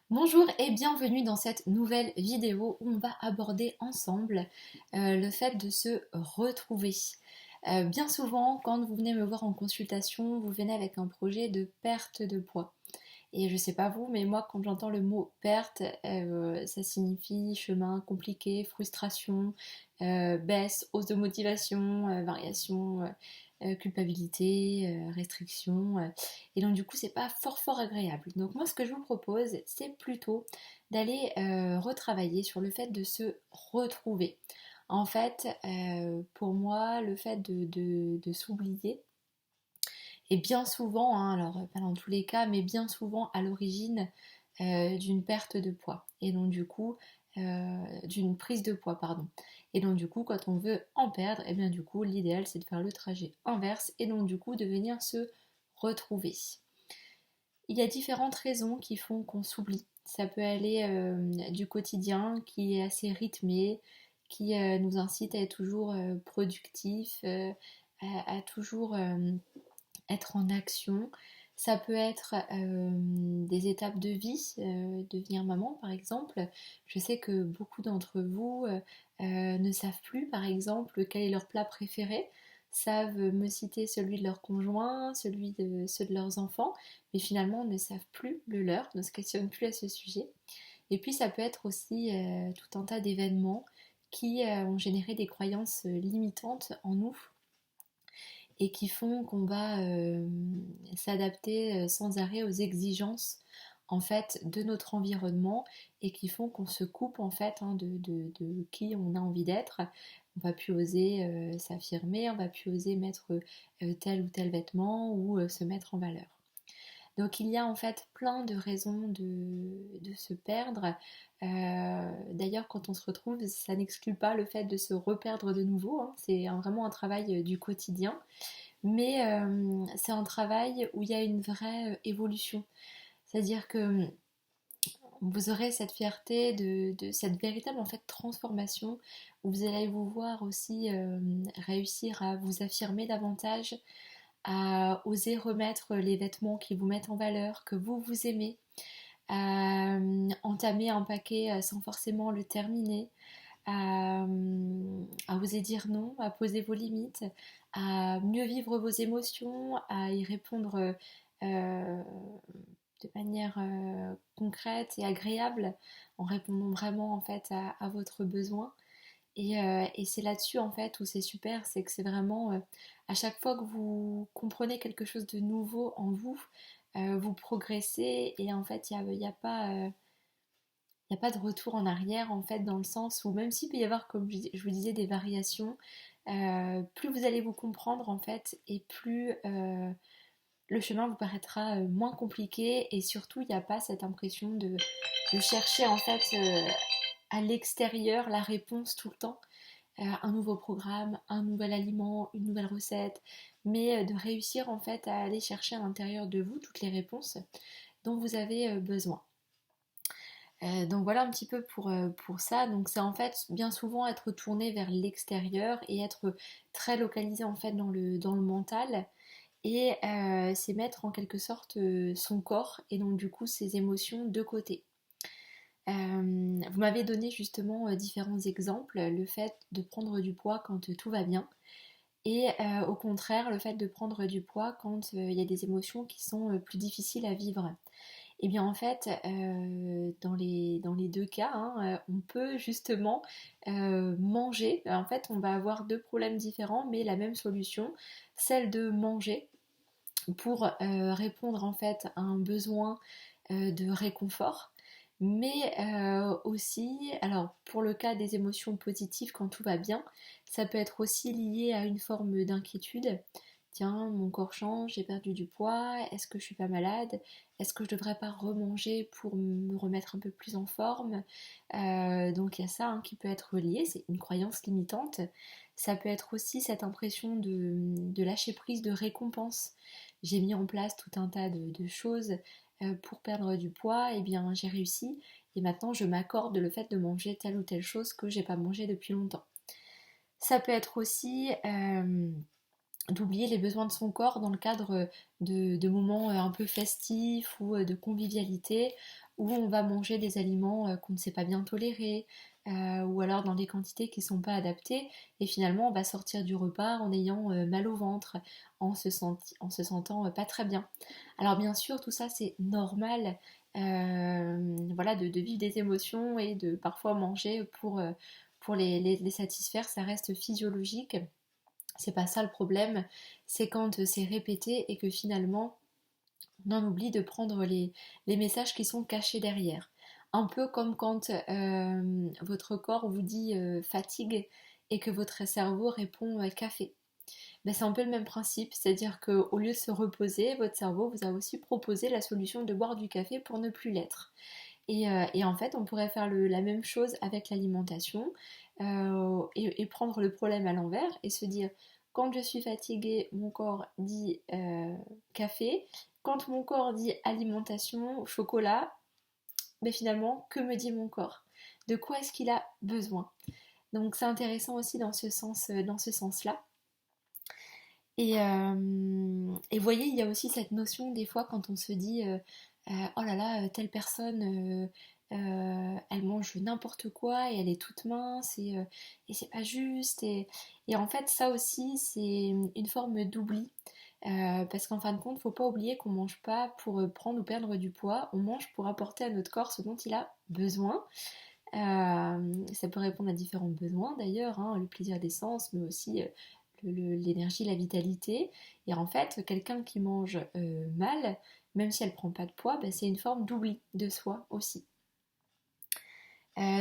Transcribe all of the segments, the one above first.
Bonjour et bienvenue dans cette nouvelle vidéo où on va aborder ensemble le fait de se retrouver. Bien souvent, quand vous venez me voir en consultation, vous venez avec un projet de perte de poids. Et je sais pas vous, mais moi, quand j'entends le mot perte, ça signifie chemin compliqué, frustration, baisse, hausse de motivation, variation, culpabilité, restriction. Et donc, du coup, c'est pas fort agréable. Donc, moi, ce que je vous propose, c'est plutôt d'aller retravailler sur le fait de se retrouver. En fait, pour moi, le fait de s'oublier, et bien souvent, hein, alors pas dans tous les cas, mais bien souvent à l'origine d'une perte de poids. Et donc du coup, d'une prise de poids, pardon. Et donc du coup, quand on veut en perdre, et bien du coup, l'idéal c'est de faire le trajet inverse et donc du coup de venir se retrouver. Il y a différentes raisons qui font qu'on s'oublie. Ça peut aller du quotidien qui est assez rythmé, qui nous incite à être toujours productif, à toujours être en action. Ça peut être des étapes de vie, devenir maman par exemple. Je sais que beaucoup d'entre vous ne savent plus par exemple quel est leur plat préféré, savent me citer celui de leur conjoint, ceux de leurs enfants, mais finalement ne savent plus le leur, ne se questionnent plus à ce sujet. Et puis ça peut être aussi tout un tas d'événements qui ont généré des croyances limitantes en nous et qui font qu'on va s'adapter sans arrêt aux exigences en fait de notre environnement et qui font qu'on se coupe en fait de qui on a envie d'être. On va plus oser s'affirmer, on va plus oser mettre tel ou tel vêtement ou se mettre en valeur. Donc il y a en fait plein de raisons de se perdre. D'ailleurs, quand on se retrouve, ça n'exclut pas le fait de se reperdre de nouveau, hein. C'est vraiment un travail du quotidien. Mais c'est un travail où il y a une vraie évolution. C'est-à-dire que vous aurez cette fierté de cette véritable en fait transformation où vous allez vous voir aussi réussir à vous affirmer davantage, à oser remettre les vêtements qui vous mettent en valeur, que vous aimez, à entamer un paquet sans forcément le terminer, à oser dire non, à poser vos limites, à mieux vivre vos émotions, à y répondre de manière concrète et agréable, en répondant vraiment en fait à votre besoin. Et c'est là-dessus en fait où c'est super, c'est que c'est vraiment à chaque fois que vous comprenez quelque chose de nouveau en vous, vous progressez et en fait il y a pas il n'y a pas de retour en arrière en fait dans le sens où même s'il peut y avoir comme je vous disais des variations, plus vous allez vous comprendre en fait et plus le chemin vous paraîtra moins compliqué et surtout il n'y a pas cette impression de chercher en fait à l'extérieur la réponse tout le temps, un nouveau programme, un nouvel aliment, une nouvelle recette, mais de réussir en fait à aller chercher à l'intérieur de vous toutes les réponses dont vous avez besoin. Donc voilà un petit peu pour ça. Donc c'est en fait bien souvent être tourné vers l'extérieur et être très localisé en fait dans le mental. Et c'est mettre en quelque sorte son corps et donc du coup ses émotions de côté. Vous m'avez donné justement différents exemples, le fait de prendre du poids quand tout va bien et au contraire le fait de prendre du poids quand il y a des émotions qui sont plus difficiles à vivre. Et bien en fait, dans les deux cas, hein, on peut justement manger. En fait, on va avoir deux problèmes différents, mais la même solution, celle de manger pour répondre en fait à un besoin de réconfort. Mais aussi, alors pour le cas des émotions positives quand tout va bien, ça peut être aussi lié à une forme d'inquiétude. Tiens, mon corps change, j'ai perdu du poids, est-ce que je suis pas malade? Est-ce que je devrais pas remanger pour me remettre un peu plus en forme? Donc il y a ça hein, qui peut être lié, c'est une croyance limitante. Ça peut être aussi cette impression de lâcher prise, de récompense. J'ai mis en place tout un tas de choses pour perdre du poids, et bien j'ai réussi et maintenant je m'accorde le fait de manger telle ou telle chose que j'ai pas mangé depuis longtemps. Ça peut être aussi d'oublier les besoins de son corps dans le cadre de moments un peu festifs ou de convivialité. où on va manger des aliments qu'on ne sait pas bien tolérer, ou alors dans des quantités qui ne sont pas adaptées, et finalement on va sortir du repas en ayant mal au ventre, en se sentant pas très bien. Alors bien sûr, tout ça c'est normal, voilà, de vivre des émotions et de parfois manger pour les satisfaire, ça reste physiologique. C'est pas ça le problème, c'est quand c'est répété et que finalement on en oublie de prendre les messages qui sont cachés derrière. Un peu comme quand votre corps vous dit fatigue et que votre cerveau répond café. Ben, c'est un peu le même principe, c'est-à-dire qu'au lieu de se reposer, votre cerveau vous a aussi proposé la solution de boire du café pour ne plus l'être. Et en fait, on pourrait faire la même chose avec l'alimentation et prendre le problème à l'envers et se dire, quand je suis fatiguée, mon corps dit café. Quand mon corps dit alimentation, chocolat, mais finalement, que me dit mon corps? De quoi est-ce qu'il a besoin? Donc c'est intéressant aussi dans ce sens-là. Et vous voyez, il y a aussi cette notion des fois quand on se dit oh là là, telle personne, elle mange n'importe quoi et elle est toute mince et c'est pas juste. Et en fait, ça aussi, c'est une forme d'oubli. Parce qu'en fin de compte, faut pas oublier qu'on mange pas pour prendre ou perdre du poids, on mange pour apporter à notre corps ce dont il a besoin. Ça peut répondre à différents besoins d'ailleurs, hein, le plaisir des sens, mais aussi l'énergie, la vitalité. Et en fait, quelqu'un qui mange mal, même si elle prend pas de poids, bah, c'est une forme d'oubli de soi aussi.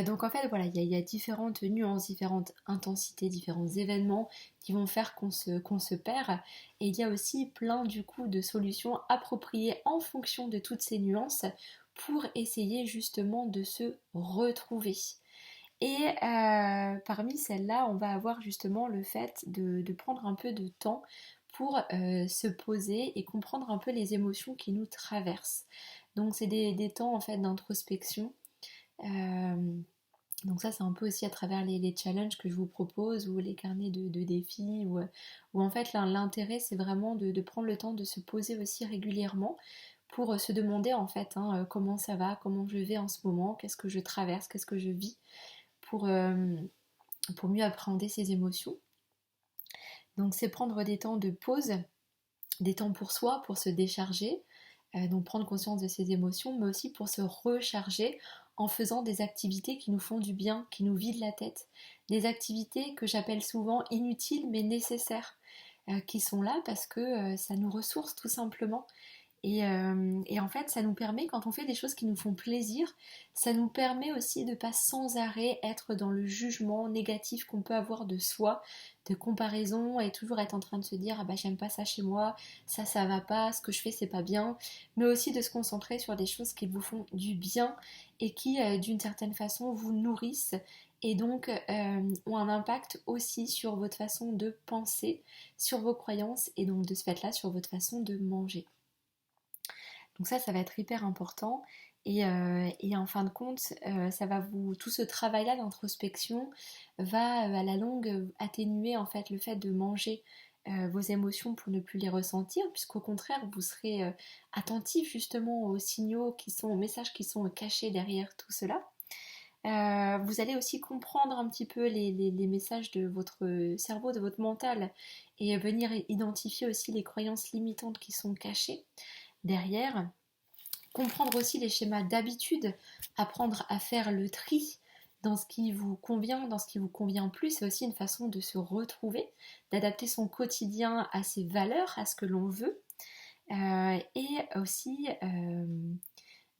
Donc en fait, voilà, il y a différentes nuances, différentes intensités, différents événements qui vont faire qu'on se perd. Et il y a aussi plein du coup de solutions appropriées en fonction de toutes ces nuances pour essayer justement de se retrouver. Et parmi celles-là, on va avoir justement le fait de prendre un peu de temps pour se poser et comprendre un peu les émotions qui nous traversent. Donc c'est des temps en fait d'introspection. Euh, donc ça c'est un peu aussi à travers les challenges que je vous propose ou les carnets de défis où en fait l'intérêt c'est vraiment de prendre le temps de se poser aussi régulièrement pour se demander en fait hein, comment ça va, comment je vais en ce moment, qu'est-ce que je traverse, qu'est-ce que je vis pour, euh, pour mieux appréhender ses émotions. Donc c'est prendre des temps de pause, des temps pour soi, pour se décharger, donc prendre conscience de ses émotions, mais aussi pour se recharger en faisant des activités qui nous font du bien, qui nous vident la tête. Des activités que j'appelle souvent inutiles mais nécessaires, qui sont là parce que ça nous ressource tout simplement. Et en fait, ça nous permet, quand on fait des choses qui nous font plaisir, ça nous permet aussi de pas sans arrêt être dans le jugement négatif qu'on peut avoir de soi, de comparaison, et toujours être en train de se dire ah bah j'aime pas ça chez moi, ça va pas, ce que je fais c'est pas bien, mais aussi de se concentrer sur des choses qui vous font du bien et qui d'une certaine façon vous nourrissent et donc ont un impact aussi sur votre façon de penser, sur vos croyances et donc de ce fait-là sur votre façon de manger. Donc ça va être hyper important. Et en fin de compte, ça va tout ce travail-là d'introspection va à la longue atténuer en fait le fait de manger vos émotions pour ne plus les ressentir, puisqu'au contraire vous serez attentif justement aux signaux qui sont, aux messages qui sont cachés derrière tout cela. Vous allez aussi comprendre un petit peu les messages de votre cerveau, de votre mental, et venir identifier aussi les croyances limitantes qui sont cachées derrière. Comprendre aussi les schémas d'habitude, apprendre à faire le tri dans ce qui vous convient, dans ce qui vous convient plus, c'est aussi une façon de se retrouver, d'adapter son quotidien à ses valeurs, à ce que l'on veut, et aussi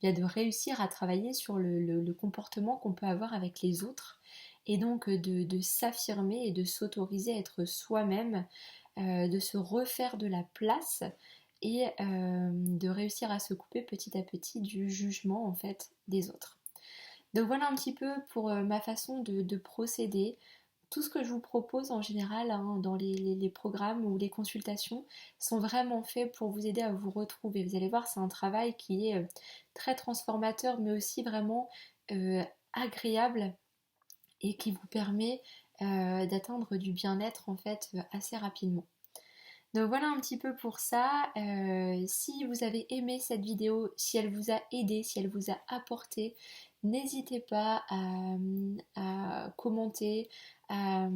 bien de réussir à travailler sur le comportement qu'on peut avoir avec les autres, et donc de s'affirmer et de s'autoriser à être soi-même, de se refaire de la place et de réussir à se couper petit à petit du jugement en fait des autres. Donc voilà un petit peu pour ma façon de procéder. Tout ce que je vous propose en général hein, dans les programmes ou les consultations sont vraiment faits pour vous aider à vous retrouver. Vous allez voir, c'est un travail qui est très transformateur mais aussi vraiment agréable et qui vous permet d'atteindre du bien-être en fait assez rapidement. Donc voilà un petit peu pour ça. Si vous avez aimé cette vidéo, si elle vous a aidé, si elle vous a apporté, n'hésitez pas à commenter, à,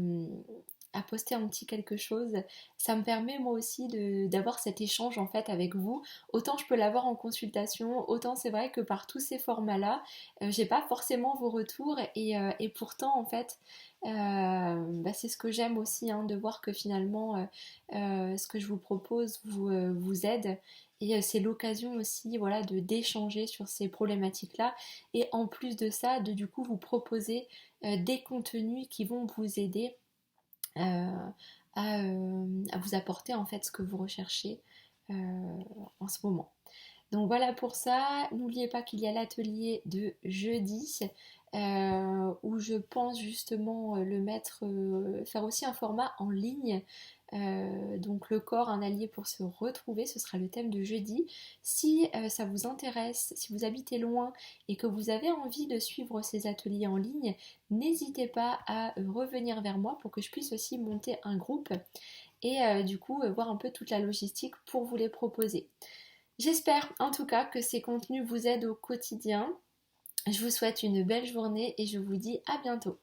à poster un petit quelque chose. Ça me permet moi aussi d'avoir cet échange en fait avec vous. Autant je peux l'avoir en consultation, autant c'est vrai que par tous ces formats-là, j'ai pas forcément vos retours et pourtant en fait, c'est ce que j'aime aussi, hein, de voir que finalement ce que je vous propose vous aide. Et c'est l'occasion aussi, voilà, de d'échanger sur ces problématiques-là. Et en plus de ça, de du coup vous proposer des contenus qui vont vous aider euh, à vous apporter en fait ce que vous recherchez euh, en ce moment. Donc voilà pour ça. N'oubliez pas qu'il y a l'atelier de jeudi où je pense justement le mettre, faire aussi un format en ligne. Donc le corps, un allié pour se retrouver, ce sera le thème de jeudi. Si ça vous intéresse, si vous habitez loin et que vous avez envie de suivre ces ateliers en ligne, n'hésitez pas à revenir vers moi pour que je puisse aussi monter un groupe et du coup voir un peu toute la logistique pour vous les proposer. J'espère en tout cas que ces contenus vous aident au quotidien. Je vous souhaite une belle journée et je vous dis à bientôt.